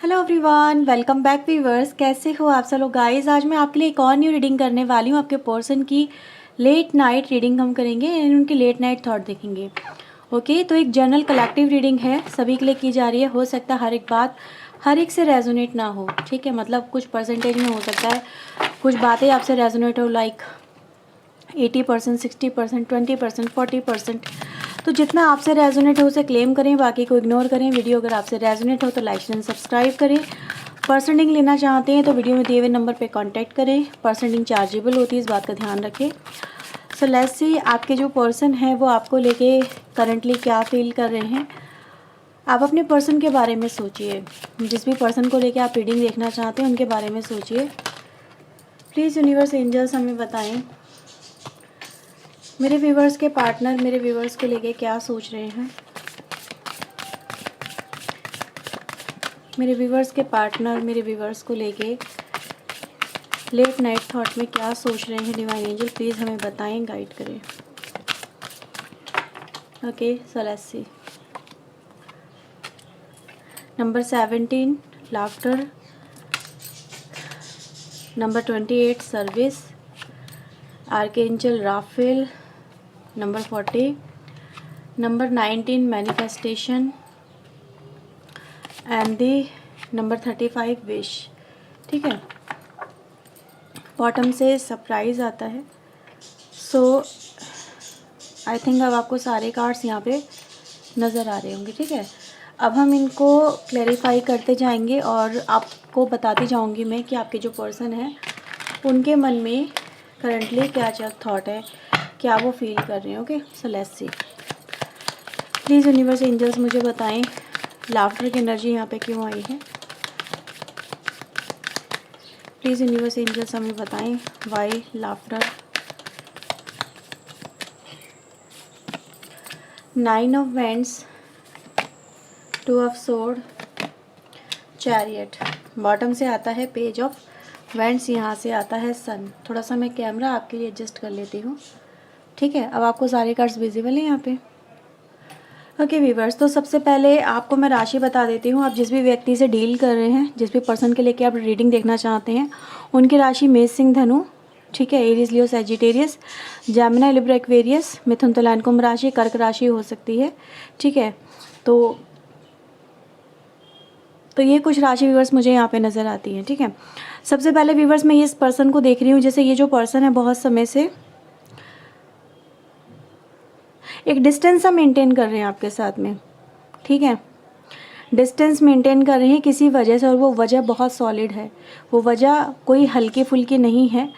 Hello everyone, welcome back viewers. कैसे हो आप सब लोग गाइस। आज मैं आपके लिए एक और न्यू रीडिंग करने वाली हूँ। आपके पर्सन की लेट नाइट रीडिंग हम करेंगे एंड उनके लेट नाइट थॉट देखेंगे। ओके, तो एक जनरल कलेक्टिव रीडिंग है, सभी के लिए की जा रही है। हो सकता है हर एक बात हर एक से रेजोनेट ना हो, ठीक है। मतलब कुछ परसेंटेज में हो सकता है कुछ बातें आपसे रेजोनेट हो, लाइक 80%, 60%, 20%, 40%। तो जितना आपसे रेजोनेट हो उसे क्लेम करें, बाकी को इग्नोर करें। वीडियो अगर आपसे रेजोनेट हो तो लाइक एंड सब्सक्राइब करें। पर्सनिंग लेना चाहते हैं तो वीडियो में दिए हुए नंबर पे कांटेक्ट करें। पर्सनिंग चार्जेबल होती है, इस बात का ध्यान रखें। सो लेट्स सी आपके जो पर्सन है वो आपको लेके करंटली क्या फील कर रहे हैं। आप अपने पर्सन के बारे में सोचिए, जिस भी पर्सन को लेके आप रीडिंग देखना चाहते हैं उनके बारे में सोचिए। प्लीज़ यूनिवर्स एंजल्स हमें बताएं मेरे व्यूवर्स के पार्टनर मेरे व्यूवर्स को लेके क्या सोच रहे हैं। मेरे व्यूवर्स के पार्टनर मेरे व्यूवर्स को लेके लेट नाइट थॉट में क्या सोच रहे हैं। डिवाइन एंजल प्लीज़ हमें बताएं, गाइड करें। Okay, so let's see. Number 17 laughter, number 28 service, archangel Raphael, number 40, number 19 manifestation and the number 35 wish. ठीक है, बॉटम से सरप्राइज आता है। सो आई थिंक अब आपको सारे कार्ड्स यहाँ पे नज़र आ रहे होंगे। ठीक है, अब हम इनको क्लैरिफाई करते जाएंगे और आपको बताती जाऊंगी मैं कि आपके जो पर्सन है उनके मन में करंटली क्या क्या थॉट है, क्या वो फील कर रहे हैं। Okay, so let's see. Please universe angels मुझे बताएं लाफ्टर की एनर्जी यहाँ पे क्यों आई है। प्लीज़ यूनिवर्स एंजल्स हमें बताएं why laughter. 9 of wands, 2 of sword, chariot. Bottom से आता है पेज ऑफ वैंड्स, यहाँ से आता है सन। थोड़ा सा मैं कैमरा आपके लिए एडजस्ट कर लेती हूँ। ठीक है, अब आपको सारे कार्ड्स विजिबल हैं यहाँ पे। ओके व्यूअर्स, तो सबसे पहले आपको मैं राशि बता देती हूँ। आप जिस भी व्यक्ति से डील कर रहे हैं, जिस भी पर्सन के लेके आप रीडिंग देखना चाहते हैं, उनकी राशि मेष सिंह धनु, ठीक है, Aries Leo Sagittarius, Gemini Libra Aquarius, मिथुन तुला कुंभ राशि, कर्क राशि हो सकती है। ठीक है, तो ये कुछ राशि व्यूअर्स मुझे यहाँ पे नज़र आती है। ठीक है, सबसे पहले व्यूअर्स मैं इस पर्सन को देख रही हूँ, जैसे ये जो पर्सन है बहुत समय से एक डिस्टेंस सा मेंटेन कर रहे हैं आपके साथ में। ठीक है, डिस्टेंस मेंटेन कर रहे हैं किसी वजह से, और वो वजह बहुत सॉलिड है। वो वजह कोई हल्की फुल्की नहीं है,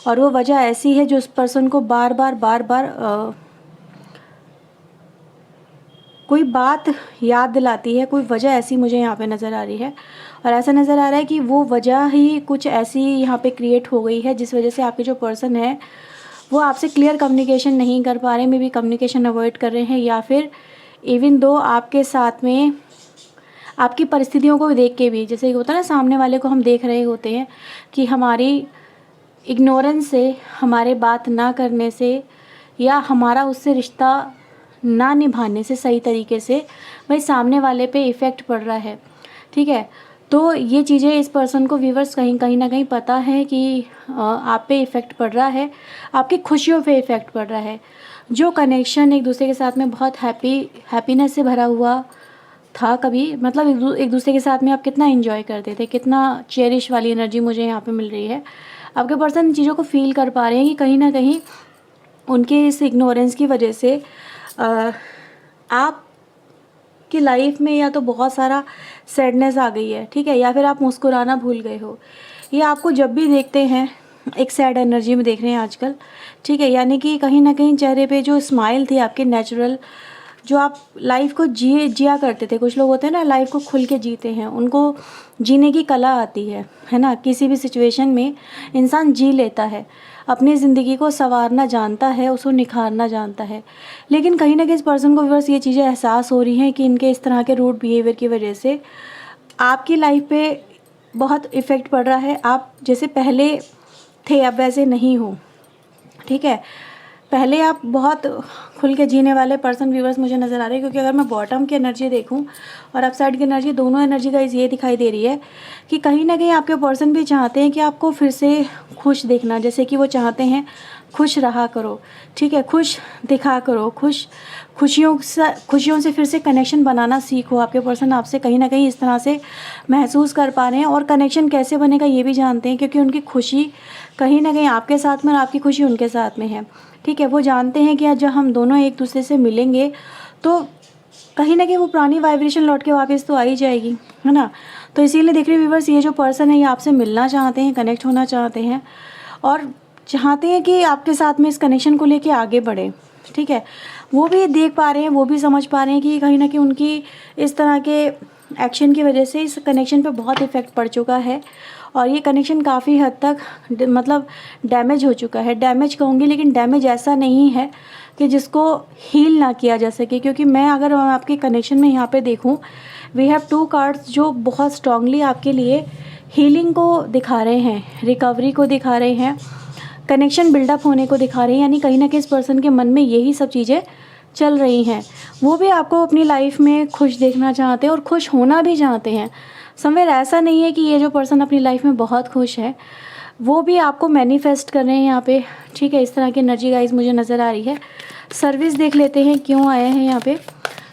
और वो वजह ऐसी है जो उस पर्सन को बार बार कोई बात याद दिलाती है। कोई वजह ऐसी मुझे यहाँ पे नज़र आ रही है, और ऐसा नज़र आ रहा है कि वो वजह ही कुछ ऐसी यहाँ पे क्रिएट हो गई है जिस वजह से आपके जो पर्सन है वो आपसे क्लियर कम्युनिकेशन नहीं कर पा रहे, मे बी कम्युनिकेशन अवॉइड कर रहे हैं, या फिर इवन दो आपके साथ में आपकी परिस्थितियों को देख के भी, जैसे होता है ना, सामने वाले को हम देख रहे होते हैं कि हमारी इग्नोरेंस से, हमारे बात ना करने से, या हमारा उससे रिश्ता ना निभाने से सही तरीके से भाई सामने वाले पे इफ़ेक्ट पड़ रहा है। ठीक है, तो ये चीज़ें इस पर्सन को व्यूवर्स कहीं ना कहीं पता है कि आप पे इफ़ेक्ट पड़ रहा है, आपकी खुशियों पे इफ़ेक्ट पड़ रहा है। जो कनेक्शन एक दूसरे के साथ में बहुत हैप्पीनेस से भरा हुआ था कभी, मतलब एक दूसरे के साथ में आप कितना एंजॉय करते थे, कितना चेरिश वाली एनर्जी मुझे यहाँ पे मिल रही है। आपके पर्सन इन चीज़ों को फील कर पा रहे हैं कि कहीं ना कहीं उनके इस इग्नोरेंस की वजह से आप की लाइफ में या तो बहुत सारा सैडनेस आ गई है, ठीक है, या फिर आप मुस्कुराना भूल गए हो, या आपको जब भी देखते हैं एक सैड एनर्जी में देख रहे हैं आजकल। ठीक है, यानी कि कहीं ना कहीं चेहरे पे जो स्माइल थी आपके नेचुरल, जो आप लाइफ को जिया करते थे। कुछ लोग होते हैं ना, लाइफ को खुल के जीते हैं, उनको जीने की कला आती है ना। किसी भी सिचुएशन में इंसान जी लेता है, अपनी ज़िंदगी को संवारना जानता है, उसको निखारना जानता है। लेकिन कहीं ना कहीं इस पर्सन को बस ये चीज़ें एहसास हो रही हैं कि इनके इस तरह के रूड बिहेवियर की वजह से आपकी लाइफ पे बहुत इफ़ेक्ट पड़ रहा है। आप जैसे पहले थे अब वैसे नहीं हो। ठीक है, पहले आप बहुत खुल के जीने वाले पर्सन व्यूवर्स मुझे नज़र आ रहे हैं, क्योंकि अगर मैं बॉटम की एनर्जी देखूं और अप साइड की एनर्जी, दोनों एनर्जी का ये दिखाई दे रही है कि कहीं ना कहीं आपके पर्सन भी चाहते हैं कि आपको फिर से खुश देखना, जैसे कि वो चाहते हैं खुश रहा करो, ठीक है, खुश दिखा करो, खुशियों से फिर से कनेक्शन बनाना सीखो। आपके पर्सन आपसे कहीं ना कहीं इस तरह से महसूस कर पा रहे हैं, और कनेक्शन कैसे बनेगा ये भी जानते हैं, क्योंकि उनकी खुशी कहीं ना कहीं आपके साथ में और आपकी खुशी उनके साथ में है, ठीक है। वो जानते हैं कि आज जब हम दोनों एक दूसरे से मिलेंगे तो कहीं ना कहीं वो पुरानी वाइब्रेशन लौट के वापस तो आ ही जाएगी, है ना। तो इसीलिए देख रहे व्यूवर्स, ये जो पर्सन है ये आपसे मिलना चाहते हैं, कनेक्ट होना चाहते हैं, और चाहते हैं कि आपके साथ में इस कनेक्शन को लेके आगे बढ़े, ठीक है। वो भी देख पा रहे हैं, वो भी समझ पा रहे हैं कि कहीं ना कहीं उनकी इस तरह के एक्शन की वजह से इस कनेक्शन पे बहुत इफ़ेक्ट पड़ चुका है, और ये कनेक्शन काफ़ी हद तक मतलब डैमेज हो चुका है। डैमेज कहूँगी, लेकिन डैमेज ऐसा नहीं है कि जिसको हील ना किया जा सके, क्योंकि मैं अगर आपके कनेक्शन में यहाँ पे देखूँ, वी हैव 2 कार्ड्स जो बहुत स्ट्रांगली आपके लिए हीलिंग को दिखा रहे हैं, रिकवरी को दिखा रहे हैं, कनेक्शन बिल्डअप होने को दिखा रहे हैं। यानी कहीं ना कहीं इस पर्सन के मन में यही सब चीज़ें चल रही हैं। वो भी आपको अपनी लाइफ में खुश देखना चाहते हैं और खुश होना भी चाहते हैं। समवेयर ऐसा नहीं है कि ये जो पर्सन अपनी लाइफ में बहुत खुश है, वो भी आपको मैनिफेस्ट कर रहे हैं यहाँ पे, ठीक है। इस तरह की एनर्जी गाइस मुझे नज़र आ रही है। सर्विस देख लेते हैं क्यों आया है यहाँ पे।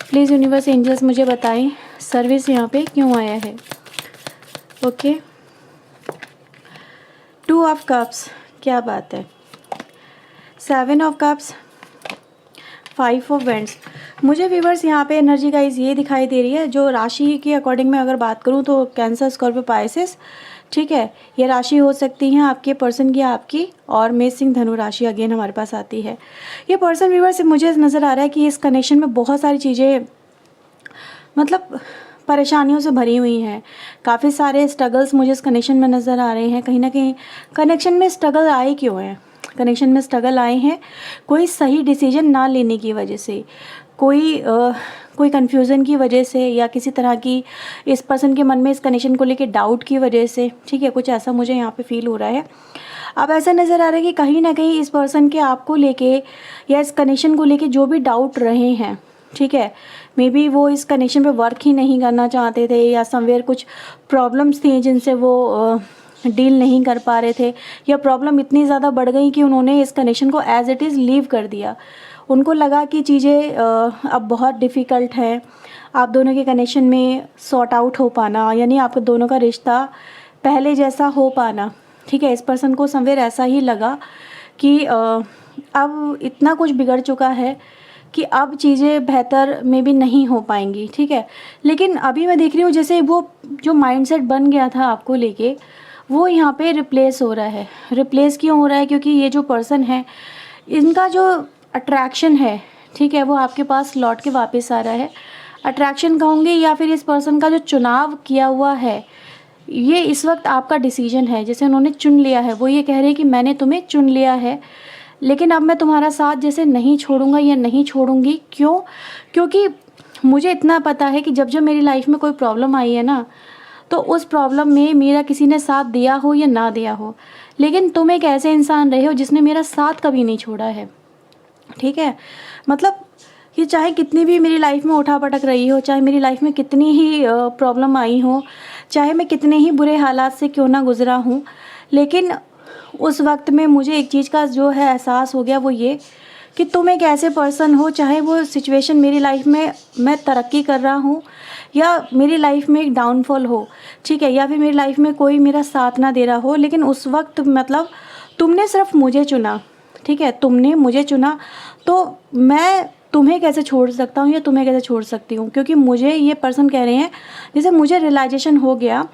प्लीज़ यूनिवर्स एंजल्स मुझे बताएं सर्विस यहाँ पे क्यों आया है। ओके, 2 ऑफ कप्स, क्या बात है। 7 ऑफ कप्स, 5 ऑफ वेंड्स। मुझे व्यूवर्स यहाँ पे एनर्जी गाइस ये दिखाई दे रही है, जो राशि के अकॉर्डिंग मैं अगर बात करूँ तो कैंसर, स्कॉर्पियो, पाइसेस, ठीक है, ये राशि हो सकती हैं आपके पर्सन की, आपकी, और मेष, सिंह, धनु राशि अगेन हमारे पास आती है। ये पर्सन व्यूवर्स मुझे नज़र आ रहा है कि इस कनेक्शन में बहुत सारी चीज़ें मतलब परेशानियों से भरी हुई हैं। काफ़ी सारे स्ट्रगल्स मुझे इस कनेक्शन में नज़र आ रहे हैं। कहीं ना कहीं कनेक्शन में स्ट्रगल आए क्यों हैं, कनेक्शन में स्ट्रगल आए हैं कोई सही डिसीजन ना लेने की वजह से, कोई कन्फ्यूज़न की वजह से, या किसी तरह की इस पर्सन के मन में इस कनेक्शन को लेके डाउट की वजह से, ठीक है, कुछ ऐसा मुझे यहाँ पे फील हो रहा है। अब ऐसा नज़र आ रहा है कि कहीं ना कहीं इस पर्सन के आपको लेके या इस कनेक्शन को लेके जो भी डाउट रहे हैं, ठीक है, मे बी वो इस कनेक्शन पे वर्क ही नहीं करना चाहते थे, या समवेयर कुछ प्रॉब्लम्स थी जिनसे वो डील नहीं कर पा रहे थे, या प्रॉब्लम इतनी ज़्यादा बढ़ गई कि उन्होंने इस कनेक्शन को एज इट इज़ लीव कर दिया। उनको लगा कि चीज़ें अब बहुत डिफ़िकल्ट है आप दोनों के कनेक्शन में सॉर्ट आउट हो पाना, यानी आप दोनों का रिश्ता पहले जैसा हो पाना, ठीक है। इस पर्सन को समवेयर ऐसा ही लगा कि अब इतना कुछ बिगड़ चुका है कि अब चीज़ें बेहतर में भी नहीं हो पाएंगी, ठीक है। लेकिन अभी मैं देख रही हूँ जैसे वो जो माइंडसेट बन गया था आपको लेके, वो यहाँ पे रिप्लेस हो रहा है। रिप्लेस क्यों हो रहा है? क्योंकि ये जो पर्सन है, इनका जो अट्रैक्शन है, ठीक है, वो आपके पास लौट के वापस आ रहा है। अट्रैक्शन कहूँगी, या फिर इस पर्सन का जो चुनाव किया हुआ है, ये इस वक्त आपका डिसीजन है, जैसे उन्होंने चुन लिया है। वो ये कह रहे हैं कि मैंने तुम्हें चुन लिया है, लेकिन अब मैं तुम्हारा साथ जैसे नहीं छोड़ूंगा या नहीं छोड़ूंगी। क्यों? क्योंकि मुझे इतना पता है कि जब जब मेरी लाइफ में कोई प्रॉब्लम आई है ना, तो उस प्रॉब्लम में मेरा किसी ने साथ दिया हो या ना दिया हो, लेकिन तुम एक ऐसे इंसान रहे हो जिसने मेरा साथ कभी नहीं छोड़ा है, ठीक है। मतलब ये चाहे कितनी भी मेरी लाइफ में उठा पटक रही हो, चाहे मेरी लाइफ में कितनी ही प्रॉब्लम आई हो, चाहे मैं कितने ही बुरे हालात से क्यों ना गुजरा हूँ, लेकिन उस वक्त में मुझे एक चीज़ का जो है एहसास हो गया, वो ये कि तुम एक ऐसे पर्सन हो, चाहे वो सिचुएशन मेरी लाइफ में मैं तरक्की कर रहा हूँ या मेरी लाइफ में एक डाउनफॉल हो, ठीक है, या फिर मेरी लाइफ में कोई मेरा साथ ना दे रहा हो, लेकिन उस वक्त मतलब तुमने सिर्फ मुझे चुना, ठीक है, तुमने मुझे चुना, तो मैं तुम्हें कैसे छोड़ सकता हूँ या तुम्हें कैसे छोड़ सकती हूँ। क्योंकि मुझे ये पर्सन कह रहे हैं, जैसे मुझे रियलाइजेशन हो गया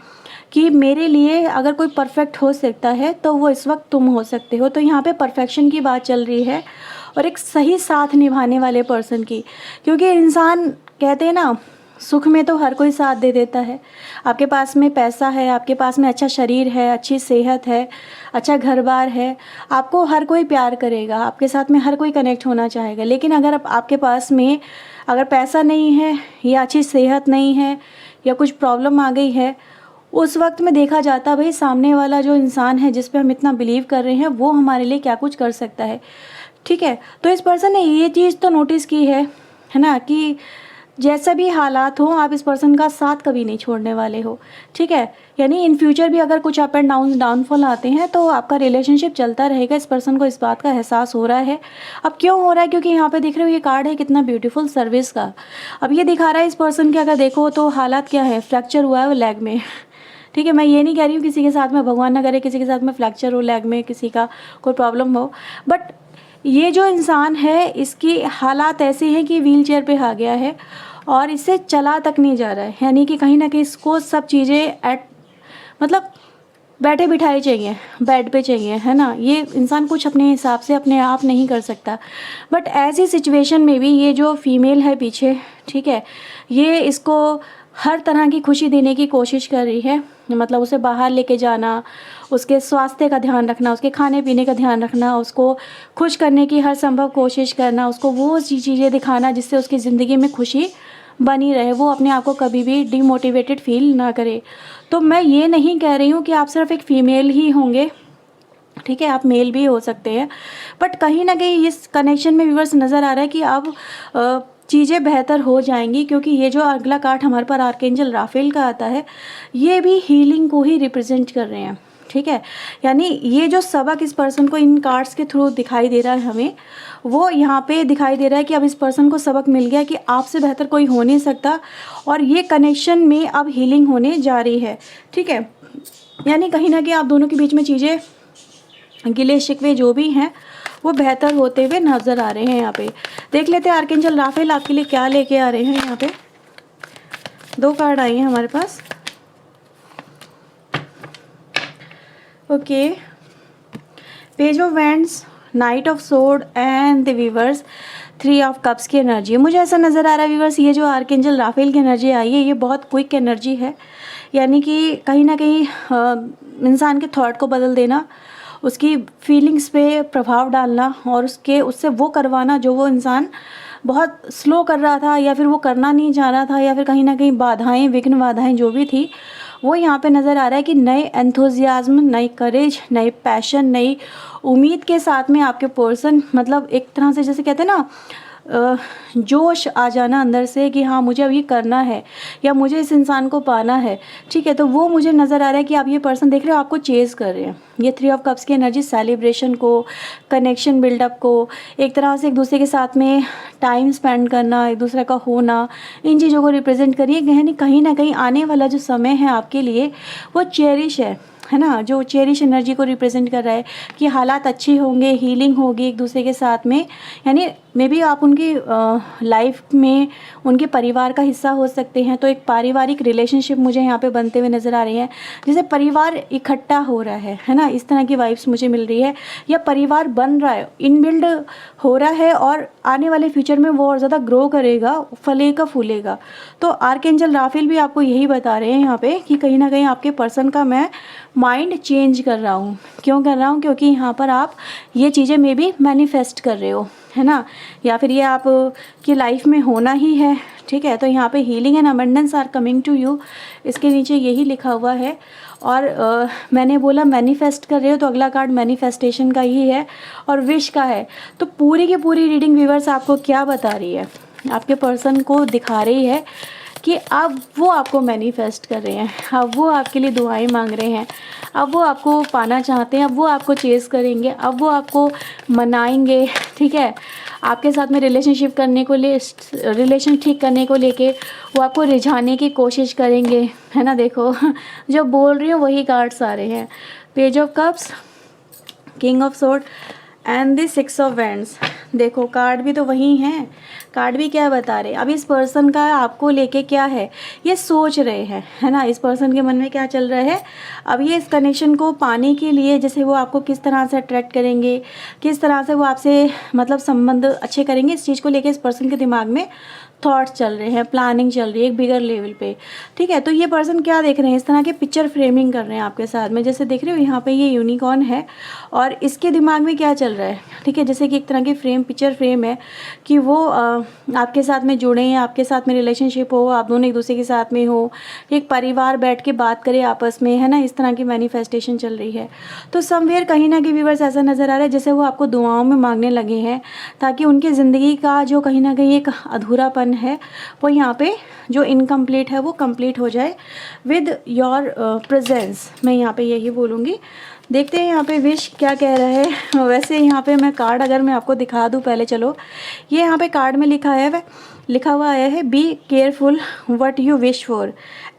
कि मेरे लिए अगर कोई परफेक्ट हो सकता है तो वो इस वक्त तुम हो सकते हो। तो यहाँ पे परफेक्शन की बात चल रही है और एक सही साथ निभाने वाले पर्सन की, क्योंकि इंसान कहते हैं ना, सुख में तो हर कोई साथ दे देता है। आपके पास में पैसा है, आपके पास में अच्छा शरीर है, अच्छी सेहत है, अच्छा घर बार है, आपको हर कोई प्यार करेगा, आपके साथ में हर कोई कनेक्ट होना चाहेगा। लेकिन अगर आपके पास में अगर पैसा नहीं है या अच्छी सेहत नहीं है या कुछ प्रॉब्लम आ गई है, उस वक्त में देखा जाता भाई सामने वाला जो इंसान है जिस पे हम इतना बिलीव कर रहे हैं वो हमारे लिए क्या कुछ कर सकता है। ठीक है। तो इस पर्सन ने ये चीज़ तो नोटिस की है ना, कि जैसा भी हालात हो आप इस पर्सन का साथ कभी नहीं छोड़ने वाले हो, ठीक है। यानी इन फ्यूचर भी अगर कुछ अप एंड डाउनफॉल आते हैं तो आपका रिलेशनशिप चलता रहेगा। इस पर्सन को इस बात का एहसास हो रहा है। अब क्यों हो रहा है, क्योंकि यहाँ पे देख रहे हो ये कार्ड है कितना ब्यूटीफुल सर्विस का। अब ये दिखा रहा है इस पर्सन के अगर देखो तो हालात क्या है, फ्रैक्चर हुआ है वो लेग में, ठीक है। मैं ये नहीं कह रही हूँ किसी के साथ में, भगवान ना करे किसी के साथ में फ्रैक्चर हो लेग में, किसी का कोई प्रॉब्लम हो, बट ये जो इंसान है इसकी हालात ऐसे हैं कि व्हील चेयर पे आ गया है और इससे चला तक नहीं जा रहा है। यानी कि कहीं ना कहीं इसको सब चीज़ें मतलब बैठे बिठाए चाहिए, बेड पे चाहिए, है ना। ये इंसान कुछ अपने हिसाब से अपने आप नहीं कर सकता। बट ऐसी सिचुएशन में भी ये जो फीमेल है पीछे, ठीक है, ये इसको हर तरह की खुशी देने की कोशिश कर रही है। मतलब उसे बाहर लेके जाना, उसके स्वास्थ्य का ध्यान रखना, उसके खाने पीने का ध्यान रखना, उसको खुश करने की हर संभव कोशिश करना, उसको वो चीज़ें दिखाना जिससे उसकी ज़िंदगी में खुशी बनी रहे, वो अपने आप को कभी भी डिमोटिवेटेड फील ना करे। तो मैं ये नहीं कह रही हूँ कि आप सिर्फ एक फ़ीमेल ही होंगे, ठीक है, आप मेल भी हो सकते हैं। बट कहीं ना कहीं इस कनेक्शन में व्यूअर्स नज़र आ रहा है कि अब चीज़ें बेहतर हो जाएंगी, क्योंकि ये जो अगला कार्ड हमारे पर आर्कएंजल राफेल का आता है ये भी हीलिंग को ही रिप्रेजेंट कर रहे हैं, ठीक है। यानी ये जो सबक इस पर्सन को इन कार्ड्स के थ्रू दिखाई दे रहा है हमें, वो यहाँ पे दिखाई दे रहा है कि अब इस पर्सन को सबक मिल गया कि आपसे बेहतर कोई हो नहीं सकता और ये कनेक्शन में अब हीलिंग होने जा रही है, ठीक है। यानी कहीं ना कहीं आप दोनों के बीच में चीज़ें, गिले शिकवे जो भी हैं वो बेहतर होते हुए नज़र आ रहे हैं। यहाँ पे देख लेते हैं आर्कएंजल राफेल आपके लिए क्या लेके आ रहे हैं। यहाँ पे 2 कार्ड आई हैं हमारे पास। Okay, page of wands, knight of sword and the weavers, 3 of cups की एनर्जी। मुझे ऐसा नज़र आ रहा है वीवर्स, ये जो आर्कएंजल राफेल की एनर्जी आई है ये बहुत क्विक एनर्जी है। यानी कि कहीं ना कहीं इंसान के थॉट को बदल देना, उसकी फीलिंग्स पे प्रभाव डालना और उससे वो करवाना जो वो इंसान बहुत स्लो कर रहा था या फिर वो करना नहीं चाह रहा था, या फिर कहीं ना कहीं बाधाएं, विघ्न बाधाएं जो भी थी वो यहाँ पे नज़र आ रहा है कि नए एंथुजियाज्म, नई करेज, नई पैशन, नई उम्मीद के साथ में आपके पर्सन, मतलब एक तरह से जैसे कहते हैं ना जोश आ जाना अंदर से कि हाँ मुझे अब ये करना है या मुझे इस इंसान को पाना है, ठीक है। तो वो मुझे नज़र आ रहा है कि आप ये पर्सन देख रहे हो आपको चेज कर रहे हैं। ये 3 ऑफ कप्स की एनर्जी सेलिब्रेशन को, कनेक्शन बिल्डअप को, एक तरह से एक दूसरे के साथ में टाइम स्पेंड करना, एक दूसरे का होना, इन चीज़ों को रिप्रेजेंट करिए। कहीं ना कहीं आने वाला जो समय है आपके लिए वो चेरिश है ना, जो चेरिश एनर्जी को रिप्रेजेंट कर रहा है कि हालात अच्छे होंगे, हीलिंग होगी एक दूसरे के साथ में। यानी मे बी आप उनकी लाइफ में उनके परिवार का हिस्सा हो सकते हैं। तो एक पारिवारिक रिलेशनशिप मुझे यहाँ पे बनते हुए नज़र आ रही है, जैसे परिवार इकट्ठा हो रहा है ना, इस तरह की वाइब्स मुझे मिल रही है। या परिवार बन रहा है, इनबिल्ड हो रहा है और आने वाले फ्यूचर में वो और ज़्यादा ग्रो करेगा, फलेगा फूलेगा। तो आर्कएंजल राफेल भी आपको यही बता रहे हैं यहाँ पे कि कहीं ना कहीं आपके पर्सन का मैं माइंड चेंज कर रहा हूँ। क्यों कर रहा हूँ, क्योंकि यहाँ पर आप ये चीज़ें मे बी मैनिफेस्ट कर रहे हो, है ना, या फिर ये आप की लाइफ में होना ही है, ठीक है। तो यहाँ पे healing and abundance are coming to you, इसके नीचे यही लिखा हुआ है। और मैंने बोला मैनिफेस्ट कर रहे हो, तो अगला कार्ड मैनिफेस्टेशन का ही है और विश का है। तो पूरी की पूरी रीडिंग व्यूअर्स आपको क्या बता रही है, आपके पर्सन को दिखा रही है कि अब वो आपको मैनिफेस्ट कर रहे हैं, अब वो आपके लिए दुआएं मांग रहे हैं, अब वो आपको पाना चाहते हैं, अब वो आपको चेज़ करेंगे, अब वो आपको मनाएंगे, ठीक है। आपके साथ में रिलेशनशिप करने को रिलेशन ठीक करने को लेके वो आपको रिझाने की कोशिश करेंगे, है ना। देखो जो बोल रही हूँ वही कार्ड्स आ रहे हैं, page of cups, king of sword and the 6 of wands. देखो कार्ड भी तो वही हैं, कार्ड भी क्या बता रहे हैं। अब इस पर्सन का आपको लेके क्या है, ये सोच रहे हैं, है ना, इस पर्सन के मन में क्या चल रहा है। अब ये इस कनेक्शन को पाने के लिए जैसे वो आपको किस तरह से अट्रैक्ट करेंगे, किस तरह से वो आपसे मतलब संबंध अच्छे करेंगे, इस चीज़ को लेके इस पर्सन के दिमाग में थॉट्स चल रहे हैं, प्लानिंग चल रही है एक बिगर लेवल पे, ठीक है। तो ये पर्सन क्या देख रहे हैं, इस तरह के पिक्चर फ्रेमिंग कर रहे हैं आपके साथ में। जैसे देख रहे हो यहाँ पे ये यूनिकॉर्न है और इसके दिमाग में क्या चल रहा है, ठीक है, जैसे कि एक तरह की फ्रेम, पिक्चर फ्रेम है कि वो आपके साथ में जुड़े हैं, आपके साथ में रिलेशनशिप हो, आप दोनों एक दूसरे के साथ में हो, एक परिवार बैठ के बात करे आपस में, है ना, इस तरह की मैनिफेस्टेशन चल रही है। तो समवेयर कहीं ना कहीं व्यूअर्स ऐसा नज़र आ रहा है जैसे वो आपको दुआओं में मांगने लगे हैं, ताकि उनकी ज़िंदगी का जो कहीं ना कहीं एक अधूरापन है वो यहाँ पे जो इनकम्प्लीट है वो कंप्लीट हो जाए विद योर प्रेजेंस। मैं यहाँ पे यही बोलूँगी। देखते हैं यहाँ पे विश क्या कह रहा है। वैसे यहाँ पे मैं कार्ड अगर मैं आपको दिखा दूँ पहले, चलो, ये यहाँ पे कार्ड में लिखा हुआ आया है be careful what you wish for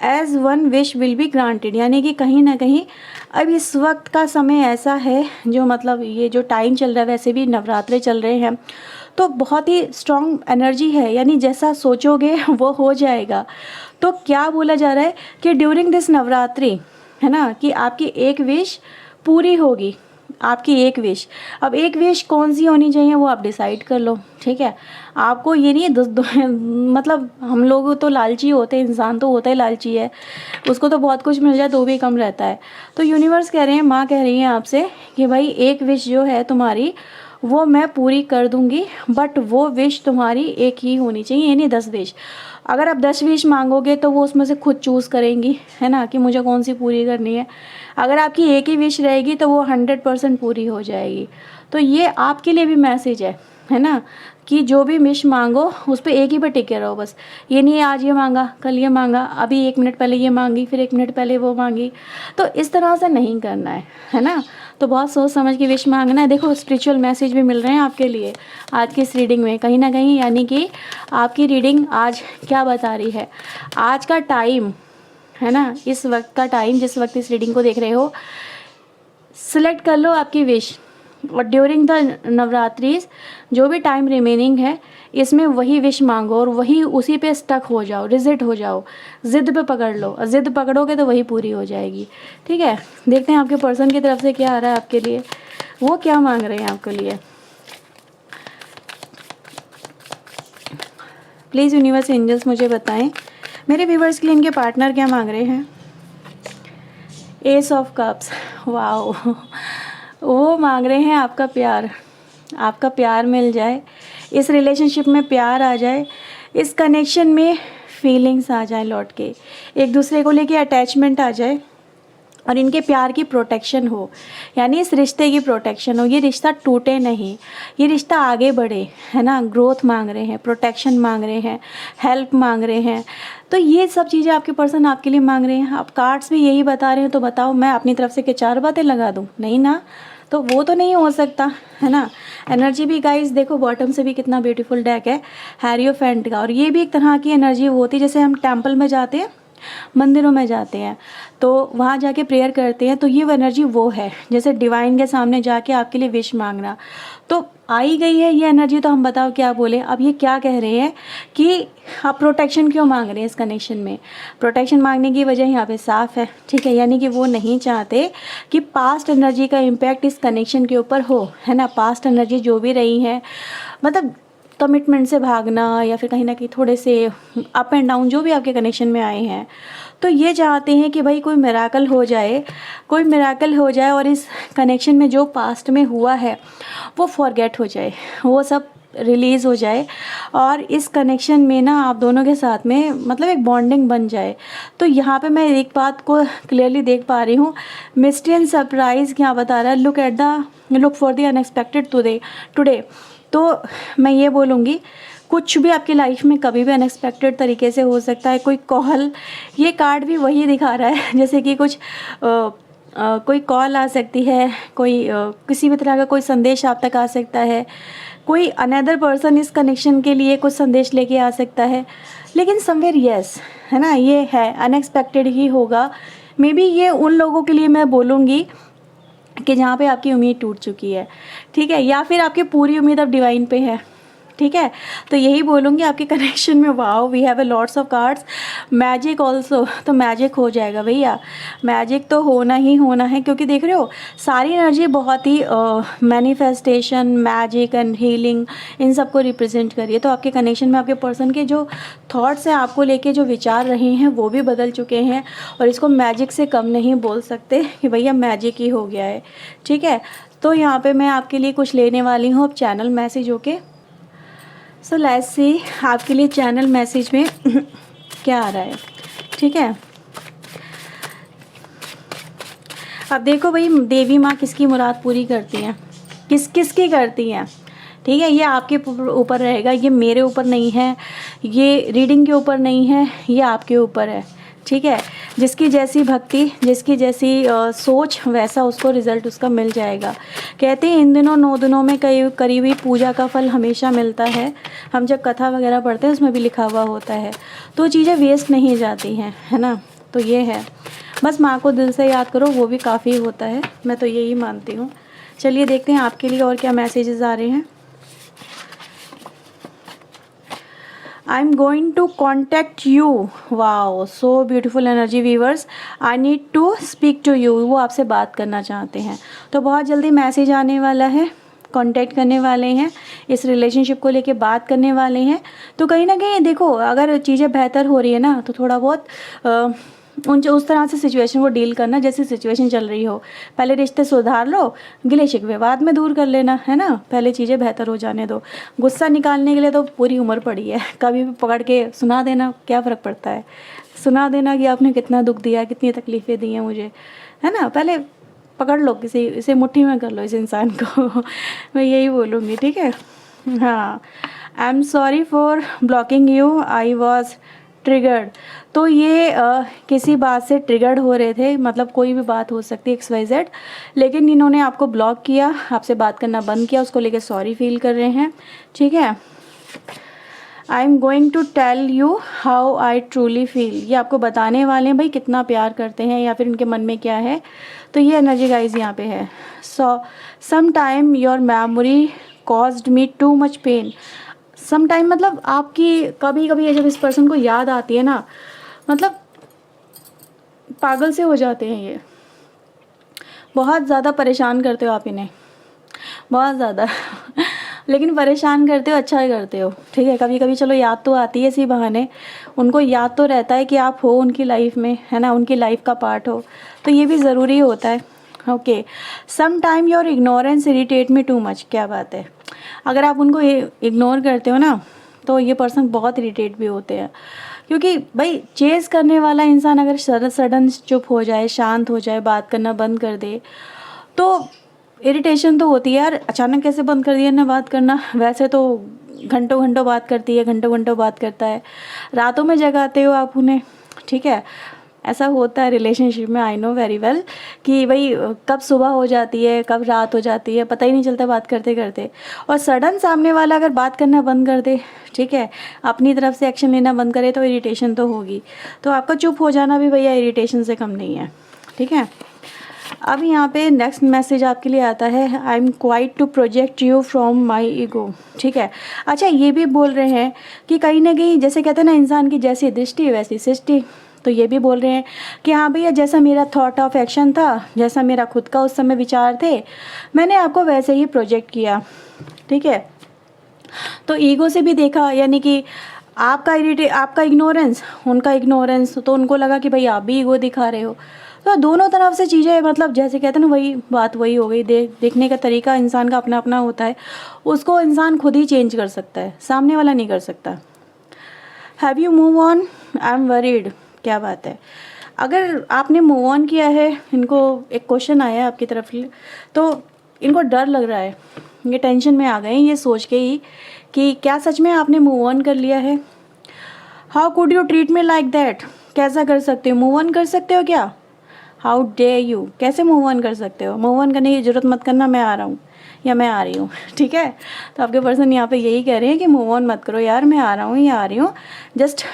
as one wish will be granted. यानी कि कहीं ना कहीं अब इस वक्त का समय ऐसा है, जो मतलब ये जो टाइम चल रहा है, वैसे भी नवरात्रे चल रहे हैं तो बहुत ही स्ट्रॉन्ग एनर्जी है, यानी जैसा सोचोगे वो हो जाएगा। तो क्या बोला जा रहा है कि ड्यूरिंग दिस नवरात्रि, है ना, कि आपकी एक विश पूरी होगी, आपकी एक विश। अब एक विश कौन सी होनी चाहिए वो आप डिसाइड कर लो, ठीक है। आपको ये नहीं मतलब हम लोग तो लालची होते हैं, इंसान तो होता ही लालची है, उसको तो बहुत कुछ मिल जाए तो भी कम रहता है। तो यूनिवर्स कह रहे हैं, माँ कह रही है आपसे कि भाई एक विश जो है तुम्हारी वो मैं पूरी कर दूंगी, बट वो विश तुम्हारी एक ही होनी चाहिए, यानी 10 विश। अगर आप 10 विश मांगोगे तो वो उसमें से खुद चूज़ करेंगी, है ना, कि मुझे कौन सी पूरी करनी है। अगर आपकी एक ही विश रहेगी तो वो 100% पूरी हो जाएगी। तो ये आपके लिए भी मैसेज है ना, कि जो भी विश मांगो उस पर एक ही पे टिके रहो बस। ये नहीं है आज ये मांगा कल ये मांगा, अभी 1 मिनट पहले ये मांगी फिर 1 मिनट पहले वो मांगी, तो इस तरह से नहीं करना है ना। तो बहुत सोच समझ के विश मांगना है। देखो स्पिरिचुअल मैसेज भी मिल रहे हैं आपके लिए आज की इस रीडिंग में कहीं ना कहीं, यानी कि आपकी रीडिंग आज क्या बता रही है, आज का टाइम, है ना, इस वक्त का टाइम, जिस वक्त इस रीडिंग को देख रहे हो, सिलेक्ट कर लो आपकी विश और ड्यूरिंग द नवरात्रिज जो भी टाइम रिमेनिंग है इसमें वही विश मांगो और वही उसी पे स्टक हो जाओ, रिजिट हो जाओ, ज़िद पे पकड़ लो, और ज़िद पकड़ोगे तो वही पूरी हो जाएगी, ठीक है। देखते हैं आपके पर्सन की तरफ से क्या आ रहा है आपके लिए, वो क्या मांग रहे हैं आपके लिए। प्लीज़ यूनिवर्स एंजल्स मुझे बताएं मेरे व्यूवर्स के लिए इनके पार्टनर क्या मांग रहे हैं। एस ऑफ कप्स, वाओ, वो मांग रहे हैं आपका प्यार, आपका प्यार मिल जाए, इस रिलेशनशिप में प्यार आ जाए, इस कनेक्शन में फीलिंग्स आ जाए, लौट के एक दूसरे को लेके अटैचमेंट आ जाए और इनके प्यार की प्रोटेक्शन हो, यानी इस रिश्ते की प्रोटेक्शन हो, ये रिश्ता टूटे नहीं, ये रिश्ता आगे बढ़े, है ना। ग्रोथ मांग रहे हैं, प्रोटेक्शन मांग रहे हैं, हेल्प मांग रहे हैं। तो ये सब चीज़ें आपके पर्सन आपके लिए मांग रहे हैं। आप कार्ड्स भी यही बता रहे हैं, तो बताओ मैं अपनी तरफ से क्या 4 बातें लगा दूँ? नहीं ना, तो वो तो नहीं हो सकता, है ना। एनर्जी भी गाइस देखो बॉटम से भी कितना ब्यूटीफुल डेक है हैरियोफेंट का, और ये भी एक तरह की एनर्जी होती है जैसे हम टेम्पल में जाते हैं, मंदिरों में जाते हैं तो वहाँ जाके प्रेयर करते हैं, तो ये एनर्जी वो है जैसे डिवाइन के सामने जाके आपके लिए विश मांगना। तो आई गई है ये एनर्जी, तो हम बताओ क्या बोले। अब ये क्या कह रहे हैं कि आप प्रोटेक्शन क्यों मांग रहे हैं इस कनेक्शन में। प्रोटेक्शन मांगने की वजह यहाँ पे साफ है, ठीक है, यानी कि वो नहीं चाहते कि पास्ट एनर्जी का इम्पैक्ट इस कनेक्शन के ऊपर हो, है ना। पास्ट एनर्जी जो भी रही है, मतलब कमिटमेंट से भागना या फिर कहीं ना कहीं थोड़े से अप एंड डाउन जो भी आपके कनेक्शन में आए हैं, तो ये चाहते हैं कि भाई कोई मिराकल हो जाए, कोई मिराकल हो जाए और इस कनेक्शन में जो पास्ट में हुआ है वो फॉरगेट हो जाए, वो सब रिलीज़ हो जाए और इस कनेक्शन में ना आप दोनों के साथ में मतलब एक बॉन्डिंग बन जाए। तो यहाँ पे मैं एक बात को क्लियरली देख पा रही हूँ, मिस्ट्री एंड सरप्राइज़ क्या बता रहा है, look for the unexpected today. तो मैं ये बोलूँगी कुछ भी आपकी लाइफ में कभी भी अनएक्सपेक्टेड तरीके से हो सकता है। कोई कॉल, ये कार्ड भी वही दिखा रहा है जैसे कि कुछ कोई कॉल आ सकती है, कोई किसी भी तरह का कोई संदेश आप तक आ सकता है, कोई अनदर पर्सन इस कनेक्शन के लिए कुछ संदेश लेके आ सकता है। लेकिन समवेयर यस, है ना, ये है अनएक्सपेक्टेड ही होगा। मे बी ये उन लोगों के लिए मैं बोलूँगी कि जहाँ पे आपकी उम्मीद टूट चुकी है, ठीक है, या फिर आपकी पूरी उम्मीद अब डिवाइन पे है, ठीक है। तो यही बोलूँगी आपके कनेक्शन में wow we have a lots of cards, magic also, तो मैजिक हो जाएगा भैया, मैजिक तो होना ही होना है, क्योंकि देख रहे हो सारी एनर्जी बहुत ही मैनिफेस्टेशन, मैजिक एंड हीलिंग इन सब को रिप्रेजेंट करिए। तो आपके कनेक्शन में आपके पर्सन के जो थॉट्स हैं आपको लेके, जो विचार रहे हैं वो भी बदल चुके हैं, और इसको मैजिक से कम नहीं बोल सकते कि भैया मैजिक ही हो गया है, ठीक है। तो यहाँ पे मैं आपके लिए कुछ लेने वाली हूँ अब चैनल मैसेज होके। सो लेट्स सी आपके लिए चैनल मैसेज में क्या आ रहा है, ठीक है। अब देखो भाई, देवी माँ किसकी मुराद पूरी करती हैं, किसकी करती हैं, ठीक है। ये आपके ऊपर रहेगा, ये मेरे ऊपर नहीं है, ये रीडिंग के ऊपर नहीं है, ये आपके ऊपर है, ठीक है। जिसकी जैसी भक्ति, जिसकी जैसी सोच, वैसा उसको रिज़ल्ट उसका मिल जाएगा। कहते हैं इन दिनों 9 दिनों में करी हुई पूजा का फल हमेशा मिलता है। हम जब कथा वगैरह पढ़ते हैं उसमें भी लिखा हुआ होता है, तो चीज़ें वेस्ट नहीं जाती हैं, है ना। तो ये है, बस माँ को दिल से याद करो, वो भी काफ़ी होता है, मैं तो यही मानती हूँ। चलिए देखते हैं आपके लिए और क्या मैसेजेस आ रहे हैं। I am going to contact you, wow so beautiful energy viewers, I need to speak to you, वो आपसे बात करना चाहते हैं। तो बहुत जल्दी मैसेज आने वाला है, कांटेक्ट करने वाले हैं, इस रिलेशनशिप को लेके बात करने वाले हैं। तो कहीं ना कहीं देखो, अगर चीज़ें बेहतर हो रही है ना, तो थोड़ा बहुत उस तरह से सिचुएशन को डील करना जैसी सिचुएशन चल रही हो। पहले रिश्ते सुधार लो, गिले शिकवे बाद में दूर कर लेना, है ना। पहले चीज़ें बेहतर हो जाने दो। गुस्सा निकालने के लिए तो पूरी उम्र पड़ी है, कभी भी पकड़ के सुना देना, क्या फ़र्क पड़ता है, सुना देना कि आपने कितना दुख दिया, कितनी तकलीफ़ें दी हैं मुझे, है ना। पहले पकड़ लो, किसी इसे मुट्ठी में कर लो इस इंसान को मैं यही बोलूँगी, ठीक है। हाँ, I am sorry for blocking you, I was triggered. तो ये किसी बात से ट्रिगर्ड हो रहे थे, मतलब कोई भी बात हो सकती है XYZ, लेकिन इन्होंने आपको ब्लॉक किया, आपसे बात करना बंद किया, उसको लेके सॉरी फील कर रहे हैं, ठीक है। I am going to tell you how I truly feel, ये आपको बताने वाले हैं भाई कितना प्यार करते हैं या फिर उनके मन में क्या है। तो ये एनर्जी गाइज यहाँ पे है। So some time your memory caused me too much pain, some time मतलब आपकी कभी कभी जब इस पर्सन को याद आती है ना, मतलब पागल से हो जाते हैं ये, बहुत ज़्यादा परेशान करते हो आप इन्हें, बहुत ज़्यादा लेकिन परेशान करते हो, अच्छा ही करते हो, ठीक है। कभी कभी चलो याद तो आती है इसी बहाने, उनको याद तो रहता है कि आप हो उनकी लाइफ में, है ना, उनकी लाइफ का पार्ट हो, तो ये भी ज़रूरी होता है। Okay, some time your ignorance irritate me too much, क्या बात है। अगर आप उनको इग्नोर करते हो ना, तो ये पर्सन बहुत इरिटेट भी होते हैं, क्योंकि भाई चेज़ करने वाला इंसान अगर सडन चुप हो जाए, शांत हो जाए, बात करना बंद कर दे, तो इरिटेशन तो होती है यार, अचानक कैसे बंद कर दिया ना बात करना। वैसे तो घंटों घंटों बात करती है, घंटों घंटों बात करता है, रातों में जगाते हो आप उन्हें, ठीक है। ऐसा होता है रिलेशनशिप में, आई नो वेरी वेल, कि भाई कब सुबह हो जाती है, कब रात हो जाती है, पता ही नहीं चलता बात करते करते। और सडन सामने वाला अगर बात करना बंद कर दे, ठीक है, अपनी तरफ से एक्शन लेना बंद करे, तो इरिटेशन तो होगी। तो आपका चुप हो जाना भी भैया इरिटेशन से कम नहीं है, ठीक है। अब यहाँ पे नेक्स्ट मैसेज आपके लिए आता है, I am quite to project you from my ego, ठीक है। अच्छा, ये भी बोल रहे हैं कि कहीं ना कहीं, जैसे कहते हैं ना, इंसान की जैसी दृष्टि वैसी सृष्टि, तो ये भी बोल रहे हैं कि हाँ भैया, जैसा मेरा थॉट ऑफ एक्शन था, जैसा मेरा खुद का उस समय विचार थे, मैंने आपको वैसे ही प्रोजेक्ट किया, ठीक है। तो ईगो से भी देखा, यानी कि आपका इग्नोरेंस, उनका इग्नोरेंस, तो उनको लगा कि भाई आप भी ईगो दिखा रहे हो। तो दोनों तरफ से चीज़ें, मतलब जैसे कहते हैं ना, वही बात वही हो गई। देखने का तरीका इंसान का अपना अपना होता है, उसको इंसान खुद ही चेंज कर सकता है, सामने वाला नहीं कर सकता। Have you move on, I am worried, क्या बात है। अगर आपने मूव ऑन किया है, इनको एक क्वेश्चन आया है आपकी तरफ, तो इनको डर लग रहा है, ये टेंशन में आ गए हैं ये सोच के ही कि क्या सच में आपने मूव ऑन कर लिया है। How could you treat me like that, कैसा कर सकते हो, मूव ऑन कर सकते हो क्या। हाउ डे यू, कैसे मूव ऑन कर सकते हो, मूव ऑन करने की ज़रूरत मत करना, मैं आ रहा हूँ या मैं आ रही हूँ, ठीक है। तो आपके पर्सन यहाँ पे यही कह रहे हैं कि मूव ऑन मत करो यार, मैं आ रहा हूँ या आ रही हूँ, जस्ट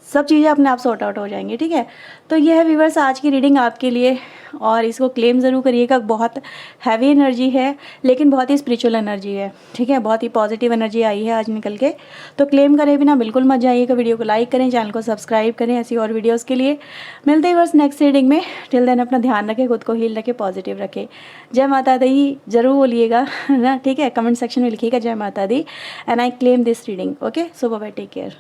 सब चीज़ें अपने आप सॉर्ट आउट हो जाएंगी, ठीक है। तो ये है व्यूअर्स आज की रीडिंग आपके लिए, और इसको क्लेम ज़रूर करिएगा। बहुत हैवी एनर्जी है लेकिन बहुत ही स्पिरिचुअल एनर्जी है, ठीक है। बहुत ही पॉजिटिव एनर्जी आई है आज निकल के, तो क्लेम करे बिना बिल्कुल मत जाइएगा। वीडियो को लाइक करें, चैनल को सब्सक्राइब करें ऐसी और वीडियोज़ के लिए। मिलते हैं व्यूअर्स नेक्स्ट रीडिंग में। टिल देन अपना ध्यान रखें, खुद को हील रखें, पॉजिटिव रखें। जय माता दी ज़रूर बोलिएगा ना, ठीक है। कमेंट सेक्शन में लिखिएगा जय माता दी, and I claim this reading. Okay, so bye, take care.